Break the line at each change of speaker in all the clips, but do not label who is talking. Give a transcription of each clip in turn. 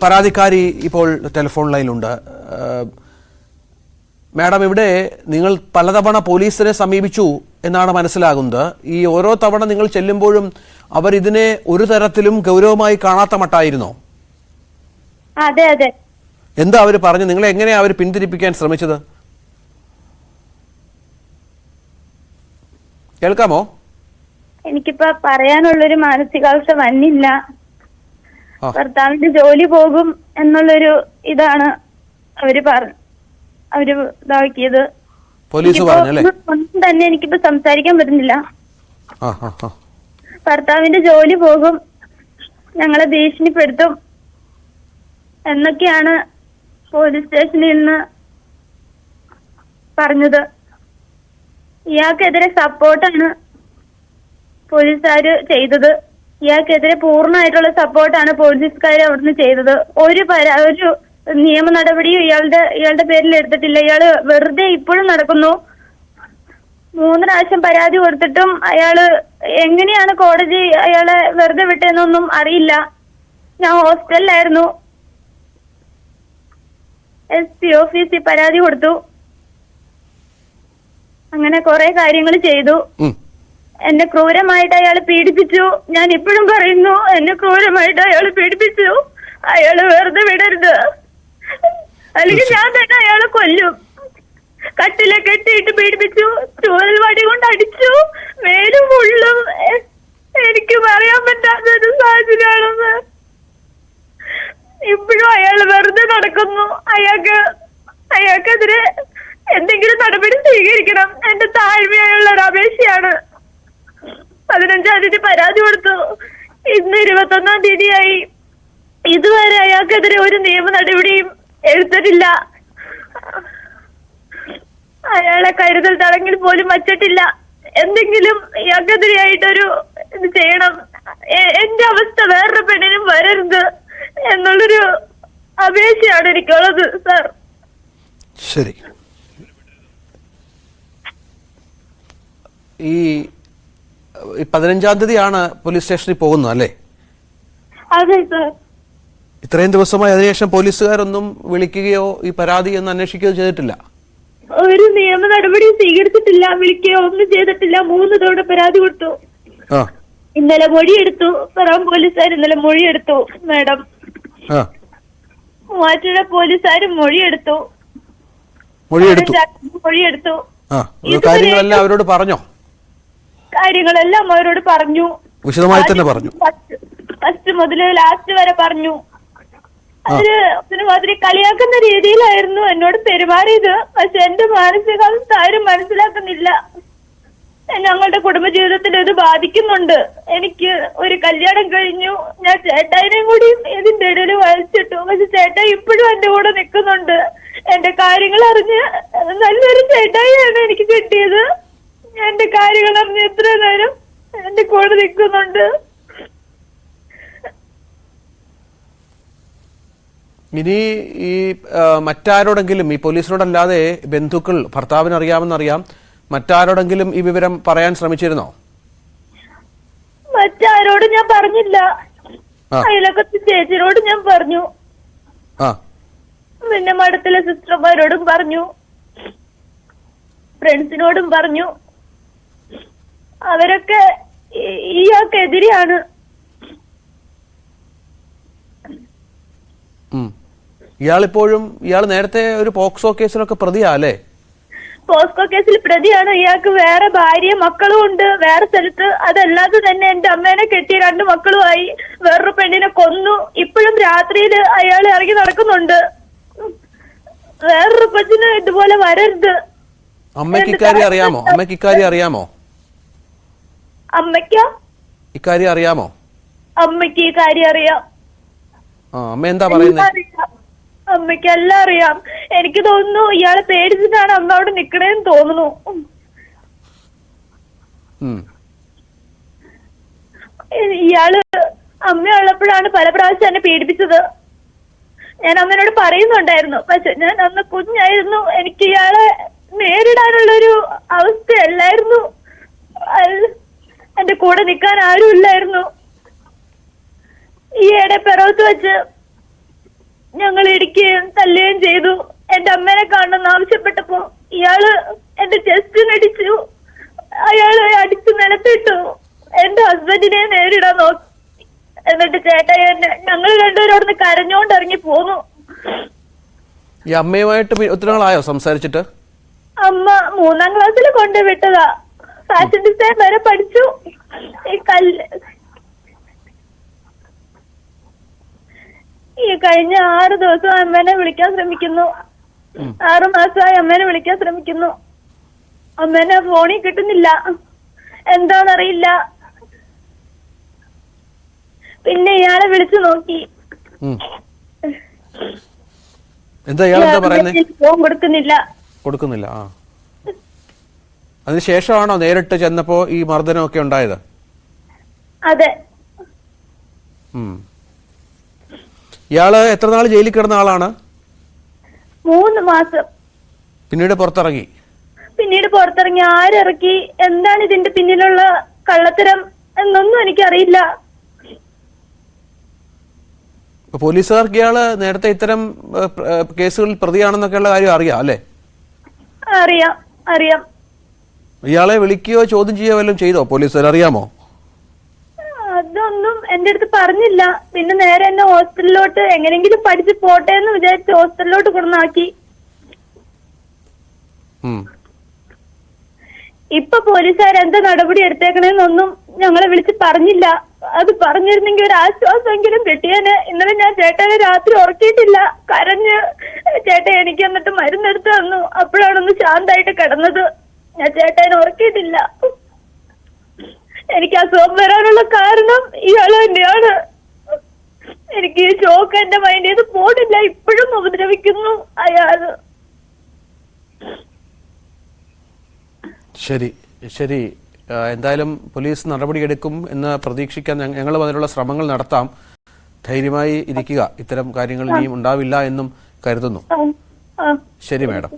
പരാതിക്കാരി ഇപ്പോൾ telephone ലൈനിലുണ്ട്. Madam, ഇവിടെ നിങ്ങൾ പലതവണ പോലീസിനെ സമീപിച്ചു എന്നാണ് മനസ്സിലാകുന്നത്. ഈ ഓരോ തവണ നിങ്ങൾ ചെല്ലുമ്പോഴും അവർ ഇതിനെ ഒരു തരത്തിലും ഗൗരവമായി കാണാത്ത മട്ടായിരുന്നോ?
അതെ അതെ.
എന്താ അവർ പറഞ്ഞു? നിങ്ങളെ എങ്ങനെയാ അവർ പിന്തിരിപ്പിക്കാൻ ശ്രമിച്ചത്? കേൾക്കാമോ?
എനിക്കിപ്പോ പറയാനുള്ളൊരു മാനസികാവസ്ഥ വന്നില്ല. ഭർത്താവിന്റെ ജോലി പോകും എന്നുള്ളൊരു ഇതാണ് അവര് ഇതാക്കിയത്.
പോലീസ് പറഞ്ഞല്ലേ?
ഒന്നും തന്നെ എനിക്കിപ്പോ സംസാരിക്കാൻ പറ്റുന്നില്ല. ഭർത്താവിന്റെ ജോലി പോകും, ഞങ്ങളെ ഭീഷണിപ്പെടുത്തും എന്നൊക്കെയാണ് പോലീസ് സ്റ്റേഷനിൽ നിന്ന് പറഞ്ഞത്. ഇയാൾക്കെതിരെ സപ്പോർട്ടാണ് പോലീസുകാര് ചെയ്തത്. ഇയാൾക്കെതിരെ പൂർണ്ണമായിട്ടുള്ള സപ്പോർട്ടാണ് പോലീസുകാർ അവിടുന്ന് ചെയ്തത്. ഒരു നിയമ നടപടിയും ഇയാളുടെ പേരിൽ എടുത്തിട്ടില്ല. ഇയാള് വെറുതെ ഇപ്പോഴും നടക്കുന്നു. 3 പ്രാവശ്യം പരാതി കൊടുത്തിട്ടും അയാള് എങ്ങനെയാണ് കോടതി അയാളെ വെറുതെ വിട്ടതെന്നൊന്നും അറിയില്ല. ഞാൻ ഹോസ്റ്റലിലായിരുന്നു. SP ഓഫീസിൽ പരാതി കൊടുത്തു. അങ്ങനെ കുറെ കാര്യങ്ങൾ ചെയ്തു. എന്നെ ക്രൂരമായിട്ട് അയാൾ പീഡിപ്പിച്ചു. ഞാൻ ഇപ്പോഴും പറയുന്നു, എന്നെ ക്രൂരമായിട്ട് അയാൾ പീഡിപ്പിച്ചു. അയാള് വെറുതെ വിടരുത്, അല്ലെങ്കിൽ ഞാൻ തന്നെ അയാളെ കൊല്ലും. കട്ടിലെ കെട്ടിയിട്ട് പീഡിപ്പിച്ചു, ചൂരൽ വടി കൊണ്ട് അടിച്ചു, മേലും ഉള്ളും. എനിക്ക് പറയാൻ പറ്റാത്തൊരു സാഹചര്യമാണെന്ന്. ഇപ്പോഴും അയാൾ വെറുതെ നടക്കുന്നു. അയാൾക്കെതിരെ എന്തെങ്കിലും നടപടി സ്വീകരിക്കണം. എന്റെ താഴ്മയായുള്ള ഒരു അപേക്ഷയാണ്. 15-ാം തീയതി പരാതി കൊടുത്തു. ഇന്ന് 21-ാം തീയതിയായി. ഇതുവരെ അയാൾക്കെതിരെ ഒരു നിയമ നടപടിയും എടുത്തിട്ടില്ല. അയാളെ കരുതൽ തടങ്കിൽ പോലും വച്ചിട്ടില്ല. എന്തെങ്കിലും ഇയാൾക്കെതിരെയായിട്ടൊരു ഇത് ചെയ്യണം. എന്റെ അവസ്ഥ വേറൊരു പെണ്ണിനും വരരുത് എന്നുള്ളൊരു അപേക്ഷയാണ് എനിക്കുള്ളത് സാർ.
ശരി. ഈ 15-ാം തീയതിയാണ് പോലീസ് സ്റ്റേഷനിൽ പോകുന്നത് അല്ലേ?
അതെ സാർ.
ഇത്രയും ദിവസമായി അതിനുശേഷം പോലീസുകാരൊന്നും വിളിക്കുകയോ ഈ പരാതി ഒന്ന് അന്വേഷിക്കുകയോ ചെയ്തിട്ടില്ല?
ഒരു നിയമ നടപടി സ്വീകരിച്ചിട്ടില്ല, വിളിക്കുകയോ ഒന്നും ചെയ്തിട്ടില്ല. 3 തവണ പരാതി കൊടുത്തു. ഇന്നലെ മൊഴിയെടുത്തു. പറവൂർ പോലീസുകാർ ഇന്നലെ മൊഴിയെടുത്തു മാഡം. മൂവാറ്റുപുഴ പോലീസുകാരും മൊഴിയെടുത്തു.
കാര്യങ്ങളെല്ലാം അവരോട് പറഞ്ഞോ?
കാര്യങ്ങളെല്ലാം അവരോട് പറഞ്ഞു.
വിശദമായി തന്നെ പറഞ്ഞു.
ഫസ്റ്റ് മുതൽ ലാസ്റ്റ് വരെ പറഞ്ഞു. അതിന് കളിയാക്കുന്ന രീതിയിലായിരുന്നു എന്നോട് പെരുമാറിയത്. പക്ഷെ എന്റെ മാനസികാവസ്ഥ ആരും മനസ്സിലാക്കുന്നില്ല. ഞങ്ങളുടെ കുടുംബജീവിതത്തിൽ ഇത് ബാധിക്കുന്നുണ്ട്. എനിക്ക് ഒരു കല്യാണം കഴിഞ്ഞു. ഞാൻ ചേട്ടായിനെയും കൂടി ഇതിന്റെ ഇടയിൽ വലിച്ചിട്ടു. പക്ഷെ ചേട്ടായി ഇപ്പോഴും എന്റെ കൂടെ നിൽക്കുന്നുണ്ട്. എന്റെ കാര്യങ്ങൾ അറിഞ്ഞ് നല്ലൊരു ചേട്ടായിയാണ് എനിക്ക് കിട്ടിയത്. എന്റെ കാര്യങ്ങൾ അറിഞ്ഞ് എത്ര നേരം എന്റെ കൂടെ നിൽക്കുന്നുണ്ട്.
ഇനി ഈ മറ്റാരോടെങ്കിലും, ഈ പോലീസിനോടല്ലാതെ ബന്ധുക്കൾ, ഭർത്താവിന് അറിയാമെന്നറിയാം, മറ്റാരോടെങ്കിലും ഈ വിവരം പറയാൻ ശ്രമിച്ചിരുന്നോ?
മറ്റാരോടും ഞാൻ പറഞ്ഞില്ല. അയലൊക്കത്തെ ചേച്ചിയോട് ഞാൻ പറഞ്ഞു. പിന്നെ മഠത്തിലെ സിസ്റ്റർമാരോടും പറഞ്ഞു, ഫ്രണ്ട്സിനോടും പറഞ്ഞു. അവരൊക്കെ ഇയാൾക്കെതിരെയാണ്.
ഇയാൾ നേരത്തെ ഒരു പോക്സോ കേസിലൊക്കെ പ്രതിയാ അല്ലേ?
പോസ്കോ കേസിൽ പ്രതിയാണ്. ഇയാൾക്ക് വേറെ ഭാര്യ മക്കളും ഉണ്ട് വേറെ സ്ഥലത്ത്. അതല്ലാതെ തന്നെ എന്റെ അമ്മേനെ കെട്ടിയ 2 മക്കളുമായി. വേറൊരു പെണ്ണിനെ കൊന്നു. ഇപ്പോഴും രാത്രിയിൽ അയാൾ ഇറങ്ങി നടക്കുന്നുണ്ട്. വേറൊരു കൊച്ചിന് ഇതുപോലെ വരരുത്.
അമ്മയ്ക്ക് ഇക്കാര്യം അറിയാമോ? അമ്മയ്ക്ക് ഇക്കാര്യം അറിയാമോ?
അമ്മയ്ക്ക്
ഇക്കാര്യം അറിയാമോ?
അമ്മയ്ക്ക് ഈ കാര്യം അറിയാം.
അമ്മ എന്താ പറയുന്നത്?
അമ്മയ്ക്ക് എല്ലാം അറിയാം. എനിക്ക് തോന്നുന്നു ഇയാളെ പേടിച്ചിട്ടാണ് അമ്മ അവിടെ നിക്കണേന്ന് തോന്നുന്നു. ഇയാള് അമ്മയുള്ളപ്പോഴാണ് പല പ്രാവശ്യം എന്നെ പീഡിപ്പിച്ചത്. ഞാൻ അമ്മേനോട് പറയുന്നുണ്ടായിരുന്നു. പക്ഷെ ഞാൻ അന്ന് കുഞ്ഞായിരുന്നു. എനിക്ക് ഇയാളെ നേരിടാനുള്ളൊരു അവസ്ഥയല്ലായിരുന്നു. എന്റെ കൂടെ നിൽക്കാൻ ആരും ഇല്ലായിരുന്നു. ഈയിടെ പിറവത്ത് വെച്ച് ഞങ്ങൾ ഇടിക്കുകയും തല്ലുകയും ചെയ്തു. എന്റെ അമ്മേനെ കാണണമെന്ന് ആവശ്യപ്പെട്ടപ്പോ ഇയാള് എന്റെ ചെസ്റ്റിനടിച്ചു. അയാള് അടിച്ചു നിലത്തിട്ടു. എന്റെ ഹസ്ബൻഡിനെ നേരിടാൻ നോക്കി. എന്നിട്ട് ചേട്ടായി ഞങ്ങൾ രണ്ടുപേരും അവിടുന്ന് കരഞ്ഞോണ്ട് ഇറങ്ങി പോന്നു.
ഈ അമ്മയുമായിട്ട് ഒത്തിരി നാളായോ സംസാരിച്ചിട്ട്?
അമ്മ 3ാം ക്ലാസ്സിൽ കൊണ്ടുവിട്ടതാ. ഫാഷൻ ഡിസൈൻ വരെ പഠിച്ചു. ഈ കഴിഞ്ഞ 6 ദിവസം അമ്മേനെ വിളിക്കാൻ ശ്രമിക്കുന്നു. 6 മാസമായി അമ്മേനെ വിളിക്കാൻ ശ്രമിക്കുന്നു. അമ്മേനെ ഫോണിൽ കിട്ടുന്നില്ല. എന്താണെന്നറിയില്ല. പിന്നെ ഇയാളെ വിളിച്ചു നോക്കി.
എന്താ ഇയാളെന്താ പറയുന്നത്?
ഫോൺ കൊടുക്കുന്നില്ല.
ആ, അതിനുശേഷമാണോ നേരിട്ട് ചെന്നപ്പോ ഈ മർദ്ദനമൊക്കെ ഉണ്ടായത്?
അതെ.
ഇയാള് എത്ര നാൾ ജയിലിൽ കിടന്ന ആളാണ്?
3 മാസം.
പിന്നീട് പുറത്തിറങ്ങി.
ആരിറക്കി, എന്താണ് ഇതിന്റെ പിന്നിലുള്ള കള്ളത്തരം എന്നൊന്നും എനിക്കറിയില്ല.
പോലീസുകാർക്ക് ഇയാള് നേരത്തെ ഇത്തരം കേസുകളിൽ പ്രതിയാണെന്നൊക്കെയുള്ള കാര്യം അറിയാം അല്ലേ?
അറിയാം.
ഇയാളെ വിളിക്കുകയോ ചോദ്യം ചെയ്യുകയോ വല്ലതും ചെയ്തോ പോലീസുകാർ, അറിയാമോ?
അതൊന്നും എന്റെ അടുത്ത് പറഞ്ഞില്ല. പിന്നെ നേരെ എന്നെ ഹോസ്റ്റലിലോട്ട് എങ്ങനെങ്കിലും പഠിച്ച് പോട്ടെ എന്ന് വിചാരിച്ച് ഹോസ്റ്റലിലോട്ട് കൊണ്ടുവന്നാക്കി. ഇപ്പൊ പോലീസുകാർ എന്താ നടപടി എടുത്തേക്കണെന്നൊന്നും ഞങ്ങളെ വിളിച്ച് പറഞ്ഞില്ല. അത് പറഞ്ഞിരുന്നെങ്കിൽ ഒരു ആശ്വാസമെങ്കിലും കിട്ടിയേനെ. ഇന്നലെ ഞാൻ ചേട്ടനെ രാത്രി ഉറക്കിയിട്ടില്ല. കരഞ്ഞ് ചേട്ടൻ എനിക്ക് എന്നിട്ട് മരുന്നെടുത്ത് തന്നു. അപ്പോഴാണൊന്ന് ശാന്തായിട്ട് കിടന്നത്. ഞാൻ ചേട്ടനെ ഉറക്കിയിട്ടില്ല. എനിക്ക് അസുഖം വരാനുള്ള കാരണം ഇയാള് തന്നെയാണ്. എനിക്ക് ഈ ഷോക്ക് എന്റെ മൈൻഡിൽ നിന്ന് പോണില്ല. ഇപ്പോഴും ഉപദ്രവിക്കുന്നു അയാള്.
ശരി. എന്തായാലും പോലീസ് നടപടിയെടുക്കും എന്ന് പ്രതീക്ഷിക്കാൻ ഞങ്ങൾ അതിനുള്ള ശ്രമങ്ങൾ നടത്താം. ധൈര്യമായി ഇരിക്കുക. ഇത്തരം കാര്യങ്ങൾ ഇനിയും ഉണ്ടാവില്ല എന്നും കരുതുന്നു. ശരി മാഡം.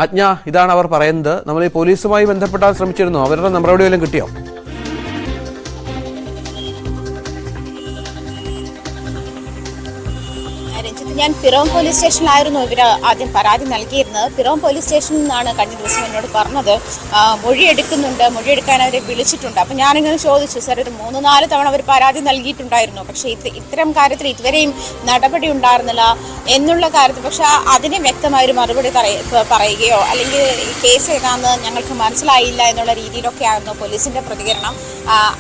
ആജ്ഞ, ഇതാണ് അവർ പറയുന്നത്. നമ്മൾ ഈ പോലീസുമായി ബന്ധപ്പെടാൻ ശ്രമിച്ചിരുന്നു. അവരുടെ നടപടി വല്ലതും കിട്ടിയോ?
ഞാൻ പിറവം പോലീസ് സ്റ്റേഷനിലായിരുന്നു ഇവർ ആദ്യം പരാതി നൽകിയിരുന്നത്. പിറവം പോലീസ് സ്റ്റേഷനിൽ നിന്നാണ് കഴിഞ്ഞ ദിവസം എന്നോട് പറഞ്ഞത് മൊഴിയെടുക്കാൻ അവരെ വിളിച്ചിട്ടുണ്ട്. അപ്പം ഞാനിങ്ങനെ ചോദിച്ചു, സാർ ഇത് 3-4 തവണ അവർ പരാതി നൽകിയിട്ടുണ്ടായിരുന്നു, പക്ഷേ ഇത്തരം കാര്യത്തിൽ ഇതുവരെയും നടപടി ഉണ്ടായിരുന്നില്ല എന്നുള്ള കാര്യത്തിൽ. പക്ഷെ അതിന് വ്യക്തമായൊരു മറുപടി പറയുകയോ അല്ലെങ്കിൽ കേസ് ഏതാണെന്ന് ഞങ്ങൾക്ക് മനസ്സിലായില്ല എന്നുള്ള രീതിയിലൊക്കെ ആയിരുന്നു പോലീസിൻ്റെ പ്രതികരണം.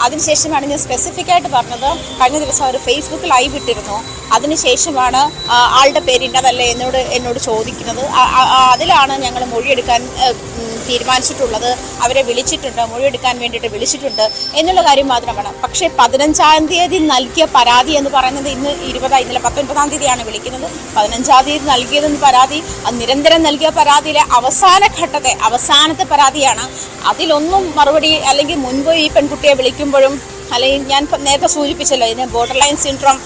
അതിനുശേഷമാണ് ഞാൻ സ്പെസിഫിക് ആയിട്ട് പറഞ്ഞത്. കഴിഞ്ഞ ദിവസം അവർ ഫേസ്ബുക്ക് ലൈവ് ഇട്ടിരുന്നു. അതിനുശേഷമാണ് ആളുടെ പേര് ഇന്നതല്ലേ എന്നോട് ചോദിക്കുന്നത്. അതിലാണ് ഞങ്ങൾ മൊഴിയെടുക്കാൻ തീരുമാനിച്ചിട്ടുള്ളത്. അവരെ വിളിച്ചിട്ടുണ്ട്, മൊഴിയെടുക്കാൻ വേണ്ടിയിട്ട് വിളിച്ചിട്ടുണ്ട് എന്നുള്ള കാര്യം മാത്രമാണ്. പക്ഷേ 15-ാം തീയതി നൽകിയ പരാതി എന്ന് പറയുന്നത് ഇന്ന് 20, ഇന്നലെ 19-ാം തീയതിയാണ് വിളിക്കുന്നത്. 15-ാം തീയതി നൽകിയതെന്ന് പരാതി, നിരന്തരം നൽകിയ പരാതിയിലെ അവസാനത്തെ പരാതിയാണ്. അതിലൊന്നും മറുപടി, അല്ലെങ്കിൽ മുൻപ് ഈ പെൺകുട്ടിയെ വിളിക്കുമ്പോഴും, അല്ലെങ്കിൽ ഞാൻ നേരത്തെ സൂചിപ്പിച്ചല്ലോ, ഇതിന് ബോർഡർ ലൈൻ സിൻഡ്രോം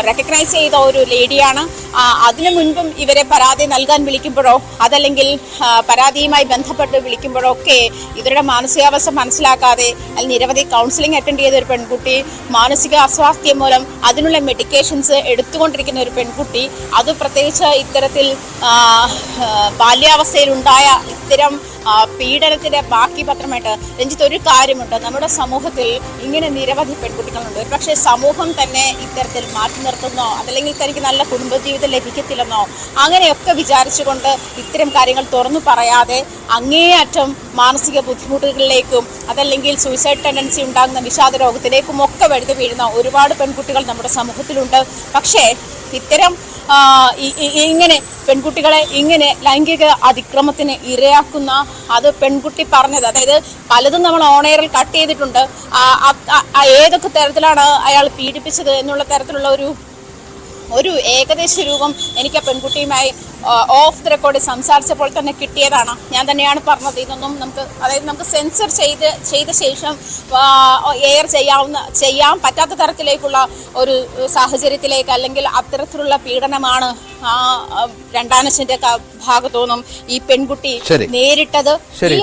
റെക്കഗ്നൈസ് ചെയ്ത ഒരു ലേഡിയാണ്. അതിനു മുൻപും ഇവരെ പരാതി നൽകാൻ വിളിക്കുമ്പോഴോ അതല്ലെങ്കിൽ പരാതിയുമായി ബന്ധപ്പെട്ട് വിളിക്കുമ്പോഴോ ഒക്കെ ഇവരുടെ മാനസികാവസ്ഥ മനസ്സിലാക്കാതെ, അല്ലെങ്കിൽ നിരവധി കൗൺസിലിംഗ് അറ്റൻഡ് ചെയ്ത ഒരു പെൺകുട്ടി, മാനസിക അസ്വാസ്ഥ്യം മൂലം അതിനുള്ള മെഡിക്കേഷൻസ് എടുത്തുകൊണ്ടിരിക്കുന്ന ഒരു പെൺകുട്ടി, അത് പ്രത്യേകിച്ച് ഇത്തരത്തിൽ ബാല്യാവസ്ഥയിലുണ്ടായ ഇത്തരം പീഡനത്തിന്റെ ബാക്കി പത്രമായിട്ട്. രഞ്ജിത്ത്, ഒരു കാര്യമുണ്ട്, നമ്മുടെ സമൂഹത്തിൽ ഇങ്ങനെ നിരവധി പെൺകുട്ടികളുണ്ട്. പക്ഷേ സമൂഹം തന്നെ ഇത്തരത്തിൽ മാറ്റി നിർത്തുന്നോ അതല്ലെങ്കിൽ തനിക്ക് നല്ല കുടുംബജീവിതം ലഭിക്കത്തില്ലെന്നോ അങ്ങനെയൊക്കെ വിചാരിച്ചുകൊണ്ട് ഇത്തരം കാര്യങ്ങൾ തുറന്നു പറയാതെ അങ്ങേയറ്റം മാനസിക ബുദ്ധിമുട്ടുകളിലേക്കും അതല്ലെങ്കിൽ സൂയിസൈഡ് ടെൻഡൻസി ഉണ്ടാകുന്ന വിഷാദ രോഗത്തിലേക്കും ഒക്കെ വഴുതി വീഴുന്ന ഒരുപാട് പെൺകുട്ടികൾ നമ്മുടെ സമൂഹത്തിലുണ്ട്. പക്ഷേ ഇത്തരം ഇങ്ങനെ പെൺകുട്ടികളെ ഇങ്ങനെ ലൈംഗിക അതിക്രമത്തിന് ഇരയാക്കുന്ന, അത് പെൺകുട്ടി പറഞ്ഞത്, അതായത് പലതും നമ്മൾ ഓൺ എയറിൽ കട്ട് ചെയ്തിട്ടുണ്ട്. ഏതൊക്കെ തരത്തിലാണ് അയാൾ പീഡിപ്പിച്ചത് എന്നുള്ള തരത്തിലുള്ള ഒരു ഏകദേശ രൂപം എനിക്ക് ആ പെൺകുട്ടിയുമായി ഓഫ് ദ റെക്കോർഡ് സംസാരിച്ചപ്പോൾ തന്നെ കിട്ടിയതാണ്. ഞാൻ തന്നെയാണ് പറഞ്ഞത്, ഇതൊന്നും നമുക്ക് സെൻസർ ചെയ്ത ശേഷം ചെയ്യാൻ പറ്റാത്ത തരത്തിലേക്കുള്ള ഒരു സാഹചര്യത്തിലേക്ക്, അല്ലെങ്കിൽ അത്തരത്തിലുള്ള പീഡനമാണ് രണ്ടാനച്ഛന്റെ ഭാഗത്തുനിന്നും ഈ പെൺകുട്ടി നേരിട്ടത്.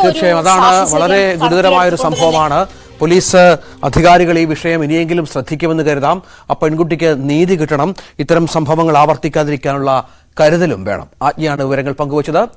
തീർച്ചയായും അതാണ് വളരെ ഗുരുതരമായ ഒരു സംഭവമാണ്. പോലീസ് അധികാരികൾ ഈ വിഷയം ഇനിയെങ്കിലും ശ്രദ്ധിക്കുമെന്ന് കരുതാം. ആ പെൺകുട്ടിക്ക് നീതി കിട്ടണം. ഇത്തരം സംഭവങ്ങൾ ആവർത്തിക്കാതിരിക്കാനുള്ള കരുതലും വേണം. ആജ്ഞയാണ് വിവരങ്ങൾ പങ്കുവച്ചത്.